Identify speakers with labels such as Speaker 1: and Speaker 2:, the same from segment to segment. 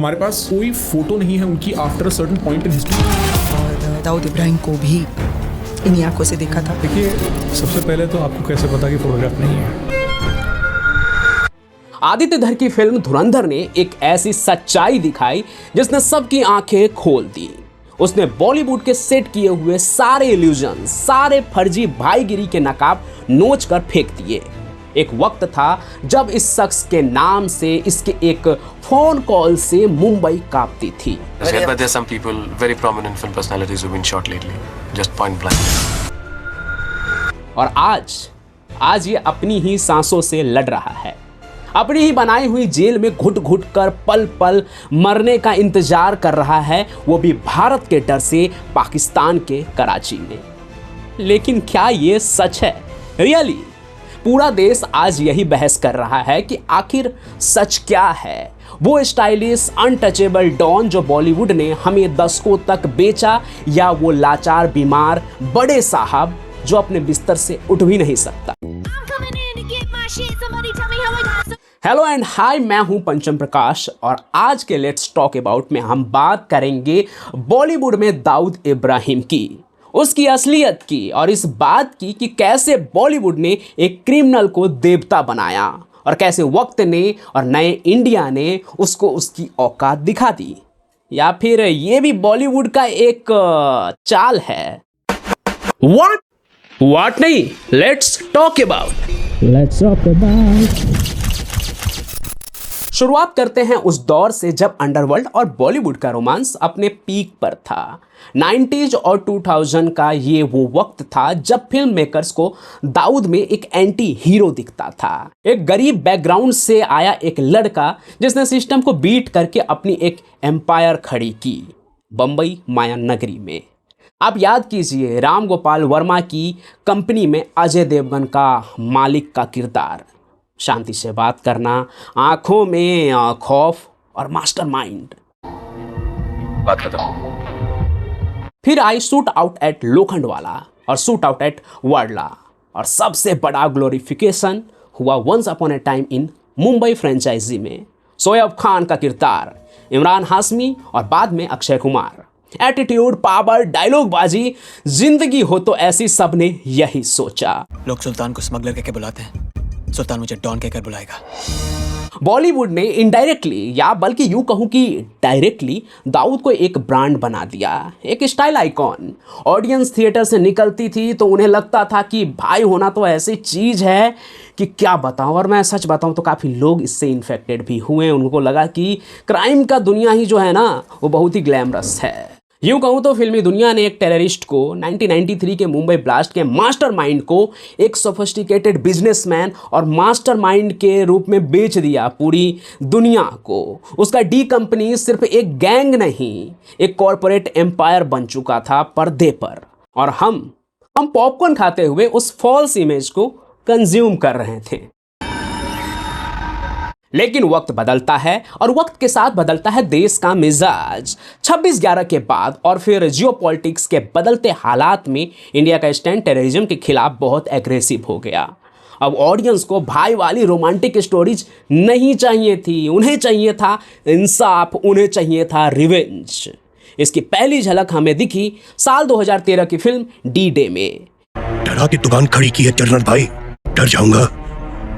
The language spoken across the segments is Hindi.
Speaker 1: हमारे पास कोई फोटो नहीं है उनकी after a certain point in history.
Speaker 2: और दाऊद इब्राहिम को भी इन्हीं आंखों से देखा था।
Speaker 1: देखिए, सबसे पहले तो आपको कैसे पता कि फोटोग्राफ नहीं है?
Speaker 3: आदित्य धर की फिल्म धुरंधर ने एक ऐसी सच्चाई दिखाई जिसने सबकी आंखें खोल दी। उसने बॉलीवुड के सेट किए हुए सारे इल्यूजन, सारे फर्जी भाईगिरी के नकाब नोच कर फेंक दिए। एक वक्त था जब इस शख्स के नाम से, इसके एक फोन कॉल से मुंबई कांपती थी।
Speaker 4: But there's some people, very prominent film personalities who've been shot lately, just point blank.
Speaker 3: और आज ये अपनी ही सांसों से लड़ रहा है। अपनी ही बनाई हुई जेल में घुट घुट कर पल पल मरने का इंतजार कर रहा है, वो भी भारत के डर से पाकिस्तान के कराची में। लेकिन क्या ये सच है? रियली पूरा देश आज यही बहस कर रहा है कि आखिर सच क्या है। वो स्टाइलिश अनटचेबल डॉन जो बॉलीवुड ने हमें दशकों तक बेचा, या वो लाचार बीमार बड़े साहब जो अपने बिस्तर से उठ भी नहीं सकता। हेलो एंड हाय, मैं हूं पंचम प्रकाश और आज के लेट्स टॉक अबाउट में हम बात करेंगे बॉलीवुड में दाऊद इब्राहिम की, उसकी असलियत की और इस बात की कि कैसे बॉलीवुड ने एक क्रिमिनल को देवता बनाया और कैसे वक्त ने और नए इंडिया ने उसको उसकी औकात दिखा दी। या फिर ये भी बॉलीवुड का एक चाल है। व्हाट नहीं, लेट्स टॉक अबाउट। शुरुआत करते हैं उस दौर से जब अंडरवर्ल्ड और बॉलीवुड का रोमांस अपने पीक पर था। 90s और 2000 का ये वो वक्त था जब फिल्म मेकर्स को दाऊद में एक एंटी हीरो दिखता था। एक गरीब बैकग्राउंड से आया एक लड़का जिसने सिस्टम को बीट करके अपनी एक एम्पायर खड़ी की, बंबई माया नगरी में। आप याद कीजिए राम गोपाल वर्मा की कंपनी में अजय देवगन का मालिक का किरदार, शांति से बात करना, आंखों में खौफ और मास्टरमाइंड।
Speaker 4: बात खत्म।
Speaker 3: फिर I shoot out at Lokhandwala और शूट आउट एट वाडला, और सबसे बड़ा ग्लोरिफिकेशन हुआ once upon a time in Mumbai franchise में शोएब खान का किरदार, इमरान हाशमी और बाद में Akshay Kumar. Attitude, power, dialogue बाजी, जिंदगी हो तो ऐसी, सबने यही सोचा।
Speaker 5: लोग सुल्तान को स्मगलर कहकर बुलाते हैं, सुल्तान मुझे डॉन कहकर बुलाएगा।
Speaker 3: बॉलीवुड ने इनडायरेक्टली, या बल्कि यूं कहूं कि डायरेक्टली, दाऊद को एक ब्रांड बना दिया, एक स्टाइल आइकॉन। ऑडियंस थिएटर से निकलती थी तो उन्हें लगता था कि भाई होना तो ऐसी चीज़ है कि क्या बताऊं। और मैं सच बताऊं तो काफ़ी लोग इससे इन्फेक्टेड भी हुए। उनको लगा कि क्राइम का दुनिया ही जो है ना, वो बहुत ही ग्लैमरस है। यूं कहूँ तो फिल्मी दुनिया ने एक टेररिस्ट को, 1993 के मुंबई ब्लास्ट के मास्टरमाइंड को एक सोफिस्टिकेटेड बिजनेसमैन और मास्टरमाइंड के रूप में बेच दिया पूरी दुनिया को। उसका डी कंपनी सिर्फ एक गैंग नहीं, एक कॉरपोरेट एम्पायर बन चुका था पर्दे पर, और हम पॉपकॉर्न खाते हुए उस फॉल्स इमेज को कंज्यूम कर रहे थे। लेकिन वक्त बदलता है और वक्त के साथ बदलता है देश का मिजाज। 26/11 के बाद और फिर जियोपॉलिटिक्स के बदलते हालात में इंडिया का स्टैंड टेररिज्म के खिलाफ बहुत एग्रेसिव हो गया। अब ऑडियंस को भाई वाली रोमांटिक स्टोरीज नहीं चाहिए थी, उन्हें चाहिए था इंसाफ, उन्हें चाहिए था रिवेंज। इसकी पहली झलक हमें दिखी साल 2013 की फिल्म डी डे में।
Speaker 6: डरा के दुकान खड़ी की है टर्नर भाई, डर जाऊंगा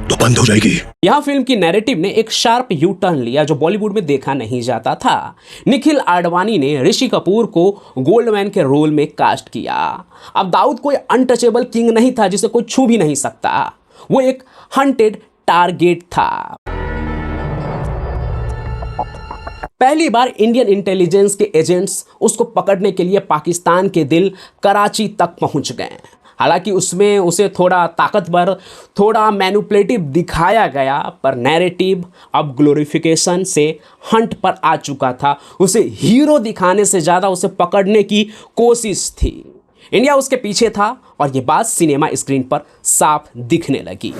Speaker 6: तो बंद हो जाएगी।
Speaker 3: यह फिल्म की नैरेटिव ने एक शार्प यू टर्न लिया जो बॉलीवुड में देखा नहीं जाता था। निखिल आडवाणी ने ऋषि कपूर को गोल्डमैन के रोल में कास्ट किया। अब दाऊद कोई अनटचेबल किंग नहीं था जिसे कोई छू भी नहीं सकता, वो एक हंटेड टारगेट था। पहली बार इंडियन इंटेलिजेंस के एजेंट्स उसको पकड़ने के लिए पाकिस्तान के दिल कराची तक पहुंच गए। हालांकि उसमें उसे थोड़ा ताकतवर, थोड़ा मैनिपुलेटिव दिखाया गया, पर नैरेटिव अब ग्लोरिफिकेशन से हंट पर आ चुका था। उसे हीरो दिखाने से ज़्यादा उसे पकड़ने की कोशिश थी। इंडिया उसके पीछे था और ये बात सिनेमा स्क्रीन पर साफ दिखने लगी।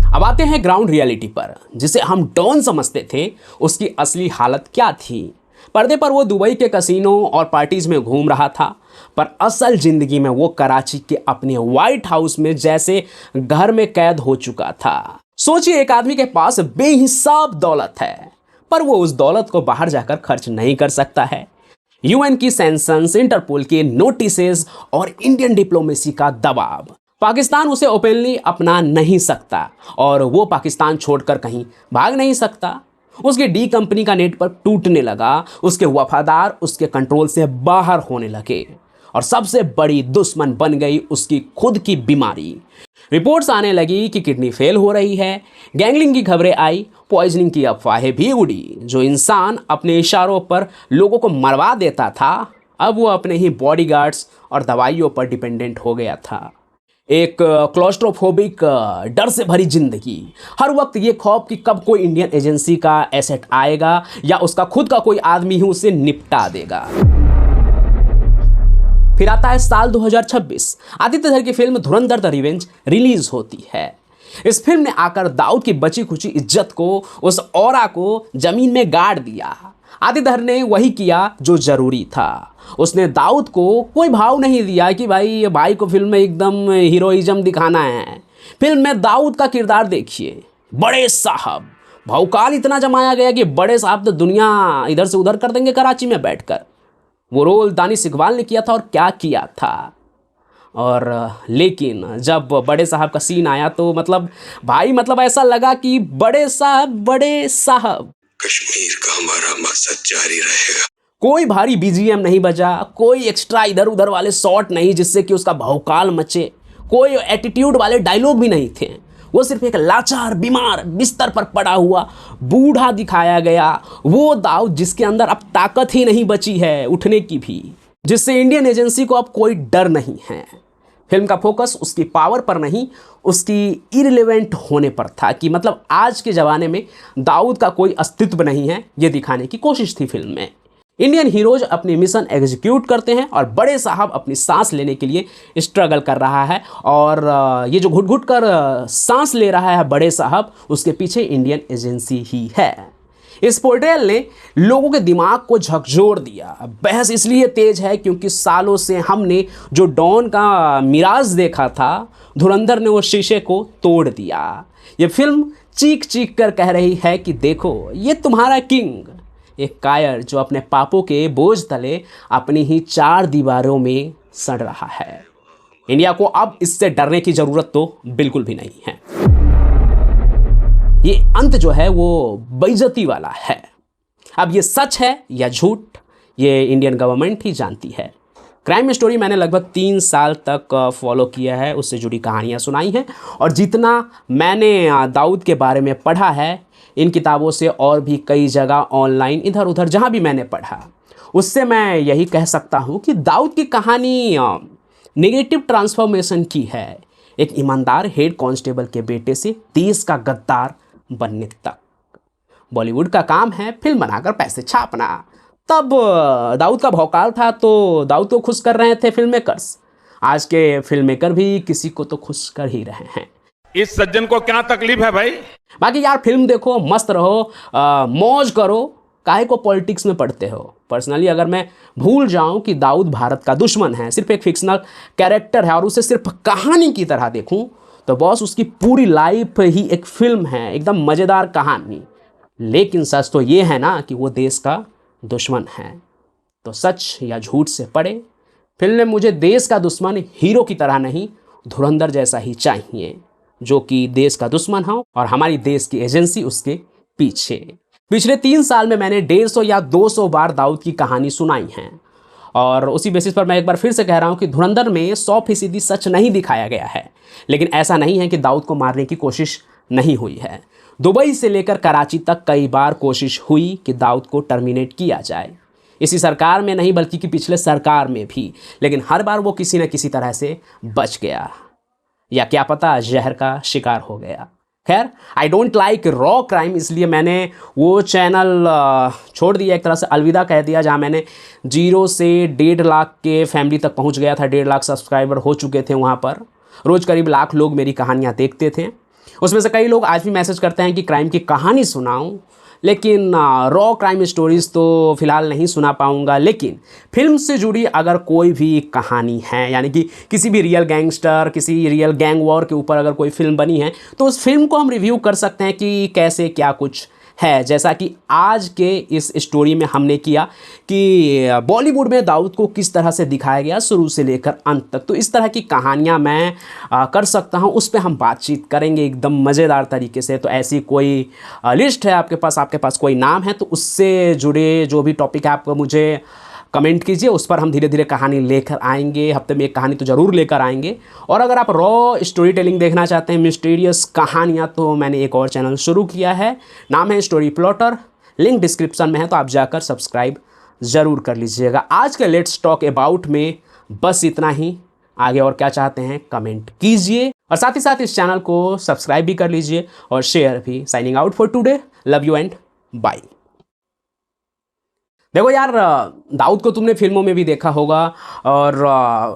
Speaker 3: अब आते हैं ग्राउंड रियलिटी पर, जिसे हम डॉन समझते थे, उसकी असली हालत क्या थी। पर्दे पर वो दुबई के कसिनो और पार्टीज में घूम रहा था, पर असल जिंदगी में वो कराची के अपने व्हाइट हाउस में जैसे घर में कैद हो चुका था। सोचिए, एक आदमी के पास बेहिसाब दौलत है, पर वो उस दौलत को बाहर जाकर खर्च नहीं कर सकता है। यूएन की सैंक्शंस, इंटरपोल के नोटिसेस और इंडियन डिप्लोमेसी का दबाव, पाकिस्तान उसे ओपनली अपना नहीं सकता और वो पाकिस्तान छोड़कर कहीं भाग नहीं सकता। उसकी डी कंपनी का नेट पर टूटने लगा, उसके वफादार उसके कंट्रोल से बाहर होने लगे और सबसे बड़ी दुश्मन बन गई उसकी खुद की बीमारी। रिपोर्ट्स आने लगी कि किडनी फेल हो रही है, गैंगलिंग की खबरें आई, पॉइजनिंग की अफवाहें भी उड़ी। जो इंसान अपने इशारों पर लोगों को मरवा देता था, अब वो अपने ही बॉडीगार्ड्स और दवाइयों पर डिपेंडेंट हो गया था। एक क्लॉस्ट्रोफोबिक डर से भरी जिंदगी, हर वक्त ये खौफ कि कब कोई इंडियन एजेंसी का एसेट आएगा या उसका खुद का कोई आदमी ही उसे निपटा देगा। फिर आता है साल 2026, आदित्य धर की film Dhurandhar the revenge release होती है। इस फिल्म ने आकर दाऊद की बची खुची इज्जत को, उस ऑरा को जमीन में गाड़ दिया। आदित्य धर ने वही किया जो जरूरी था। उसने दाऊद को कोई भाव नहीं दिया कि भाई को फिल्म में एकदम हीरोइज्म दिखाना है। फिल्म में दाऊद का किरदार देखिए, बड़े साहब, भौकाल इतना जमाया गया कि बड़े साहब तो दुनिया इधर से उधर कर देंगे कराची में बैठकर। वो रोल दानिश इकबाल ने किया था और क्या किया था। और लेकिन जब बड़े साहब का सीन आया तो मतलब ऐसा लगा कि बड़े साहब
Speaker 6: कश्मीर का हमारा मकसद जारी रहेगा।
Speaker 3: कोई भारी बीजीएम नहीं बजा, कोई एक्स्ट्रा इधर उधर वाले शॉट नहीं जिससे कि उसका भौकाल मचे, कोई एटीट्यूड वाले डायलॉग भी नहीं थे। वो सिर्फ एक लाचार, बीमार, बिस्तर पर पड़ा हुआ बूढ़ा दिखाया गया। वो दाऊद जिसके अंदर अब ताकत ही नहीं बची है उठने की भी, जिससे इंडियन एजेंसी को अब कोई डर नहीं है। फिल्म का फोकस उसकी पावर पर नहीं, उसकी इरिलेवेंट होने पर था कि आज के ज़माने में दाऊद का कोई अस्तित्व नहीं है, ये दिखाने की कोशिश थी फिल्म में। इंडियन हीरोज अपनी मिशन एग्जीक्यूट करते हैं और बड़े साहब अपनी सांस लेने के लिए स्ट्रगल कर रहा है, और ये जो घुट घुट कर सांस ले रहा है बड़े साहब, उसके पीछे इंडियन एजेंसी ही है। इस पोर्ट्रेल ने लोगों के दिमाग को झकझोर दिया। बहस इसलिए तेज है क्योंकि सालों से हमने जो डॉन का मिराज देखा था, धुरंधर ने वो शीशे को तोड़ दिया। ये फिल्म चीख चीख कर कह रही है कि देखो, ये तुम्हारा किंग, एक कायर जो अपने पापों के बोझ तले अपनी ही चार दीवारों में सड़ रहा है। इंडिया को अब इससे डरने की जरूरत तो बिल्कुल भी नहीं है। ये अंत जो है वो बेइज्जती वाला है। अब ये सच है या झूठ, ये इंडियन गवर्नमेंट ही जानती है। क्राइम स्टोरी मैंने लगभग 3 साल तक फॉलो किया है, उससे जुड़ी कहानियाँ सुनाई हैं, और जितना मैंने दाऊद के बारे में पढ़ा है इन किताबों से और भी कई जगह ऑनलाइन इधर उधर जहाँ भी मैंने पढ़ा, उससे मैं यही कह सकता हूँ कि दाऊद की कहानी नेगेटिव ट्रांसफॉर्मेशन की है। एक ईमानदार हेड कांस्टेबल के बेटे से देश का गद्दार बनने तक। बॉलीवुड का काम है फिल्म बनाकर पैसे छापना। तब दाऊद का भौकाल था तो दाऊद को खुश कर रहे थे फिल्म मेकर्स। आज के फिल्म मेकर भी किसी को तो खुश कर ही रहे हैं।
Speaker 7: इस सज्जन को क्या तकलीफ है भाई?
Speaker 3: बाकी यार फिल्म देखो, मस्त रहो, मौज करो, काहे को पॉलिटिक्स में पढ़ते हो। पर्सनली अगर मैं भूल जाऊं कि दाऊद भारत का दुश्मन है, सिर्फ एक फिक्शनल कैरेक्टर है, और उसे सिर्फ कहानी की तरह देखूं, तो बॉस उसकी पूरी लाइफ ही एक फिल्म है, एकदम मज़ेदार कहानी। लेकिन सच तो ये है ना कि वो देश का दुश्मन है। तो सच या झूठ से पढ़े, फिल्म में मुझे देश का दुश्मन हीरो की तरह नहीं, धुरंधर जैसा ही चाहिए, जो कि देश का दुश्मन हो और हमारी देश की एजेंसी उसके पीछे। पिछले 3 साल में मैंने 150 या 200 बार दाऊद की कहानी सुनाई है, और उसी बेसिस पर मैं एक बार फिर से कह रहा हूँ कि धुरंधर में 100% सच नहीं दिखाया गया है। लेकिन ऐसा नहीं है कि दाऊद को मारने की कोशिश नहीं हुई है। दुबई से लेकर कराची तक कई बार कोशिश हुई कि दाऊद को टर्मिनेट किया जाए, इसी सरकार में नहीं बल्कि कि पिछले सरकार में भी, लेकिन हर बार वो किसी न किसी तरह से बच गया, या क्या पता जहर का शिकार हो गया। खैर, I don't like raw crime, इसलिए मैंने वो चैनल छोड़ दिया, एक तरह से अलविदा कह दिया, जहाँ मैंने 0 से 1.5 लाख के फैमिली तक पहुँच गया था। 1.5 लाख सब्सक्राइबर हो चुके थे वहाँ पर। रोज़ करीब 1 लाख लोग मेरी कहानियाँ देखते थे। उसमें से कई लोग आज भी मैसेज करते हैं कि क्राइम की कहानी सुनाऊं, लेकिन रॉ क्राइम स्टोरीज़ तो फ़िलहाल नहीं सुना पाऊँगा। लेकिन फिल्म से जुड़ी अगर कोई भी कहानी है, यानी कि किसी भी रियल गैंगस्टर, किसी रियल गैंग वॉर के ऊपर अगर कोई फिल्म बनी है, तो उस फिल्म को हम रिव्यू कर सकते हैं कि कैसे क्या कुछ है। जैसा कि आज के इस स्टोरी में हमने किया कि बॉलीवुड में दाऊद को किस तरह से दिखाया गया शुरू से लेकर अंत तक। तो इस तरह की कहानियां मैं कर सकता हूं, उस पर हम बातचीत करेंगे एकदम मज़ेदार तरीके से। तो ऐसी कोई लिस्ट है आपके पास कोई नाम है, तो उससे जुड़े जो भी टॉपिक है आपको मुझे कमेंट कीजिए, उस पर हम धीरे धीरे कहानी लेकर आएंगे। हफ्ते में एक कहानी तो ज़रूर लेकर आएंगे। और अगर आप रॉ स्टोरी टेलिंग देखना चाहते हैं, मिस्टीरियस कहानियाँ, तो मैंने एक और चैनल शुरू किया है, नाम है स्टोरी प्लॉटर, लिंक डिस्क्रिप्शन में है, तो आप जाकर सब्सक्राइब ज़रूर कर लीजिएगा। आज के लेट्स टॉक अबाउट में बस इतना ही। आगे और क्या चाहते हैं कमेंट कीजिए, और साथ ही साथ इस चैनल को सब्सक्राइब भी कर लीजिए और शेयर भी। Signing out for today, love you and bye. देखो यार, दाऊद को तुमने फिल्मों में भी देखा होगा, और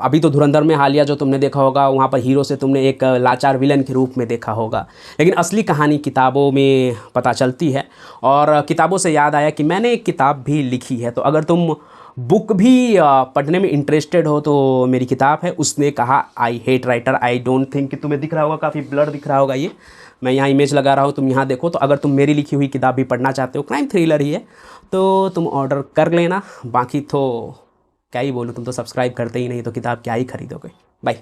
Speaker 3: अभी तो धुरंधर में हालिया जो तुमने देखा होगा, वहाँ पर हीरो से तुमने एक लाचार विलन के रूप में देखा होगा। लेकिन असली कहानी किताबों में पता चलती है, और किताबों से याद आया कि मैंने एक किताब भी लिखी है। तो अगर तुम बुक भी पढ़ने में इंटरेस्टेड हो तो मेरी किताब है उसने कहा I hate writer. I don't think कि तुम्हें दिख रहा होगा, काफ़ी ब्लर दिख रहा होगा, ये मैं यहाँ इमेज लगा रहा हूँ, तुम यहाँ देखो। तो अगर तुम मेरी लिखी हुई किताब भी पढ़ना चाहते हो, क्राइम थ्रिलर ही है, तो तुम ऑर्डर कर लेना। बाकी तो क्या ही बोलूँ, तुम तो सब्सक्राइब करते ही नहीं, तो किताब क्या ही खरीदोगे। बाय।